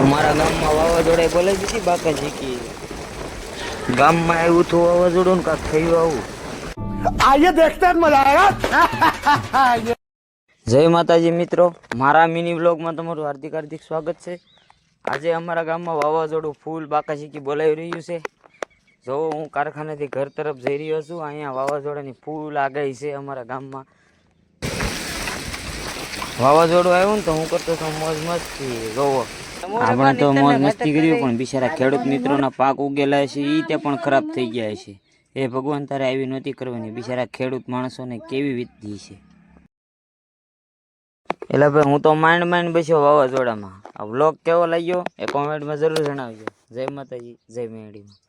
અમારા ગામમાં વાવાઝોડે બોલાવી દીધી બાકાજી કી ગામમાં આવ્યું તો વાવાઝોડું ને કાંક થયું આવું आइए देखते हैं मजा आएगा। જય માતાજી મિત્રો, મારા મિની વ્લોગમાં તમારું હાર્દિક હાર્દિક સ્વાગત છે। આજે અમારા ગામમાં વાવાઝોડું ફૂલ બાકાશીકી બોલાવી રહ્યું છે। જો હું કારખાનેથી ઘર તરફ જઈ રહ્યો છું, અહીંયા વાવાઝોડાની ફૂલ આગાહી છે અમારા ગામમાં। વાવાઝોડું આવ્યું ને તો હું કરતો હતો મોજ મસ્તી। જોવો આપણે તો મોજ મસ્તી કર્યું, પણ બિચારા ખેડૂત મિત્રોના પાક ઉગેલા છે એ તે પણ ખરાબ થઈ ગયા છે। એ ભગવાન તારે આવી નહોતી કરવાની, બિચારા ખેડૂત માણસોને કેવી વીતી છે। એટલે ભાઈ હું તો માંડ બેસ્યો વાવાઝોડામાં। આ વ્લોગ કેવો લાગ્યો એ કોમેન્ટમાં જરૂર જણાવજો। જય માતાજી, જય મેળીમાં।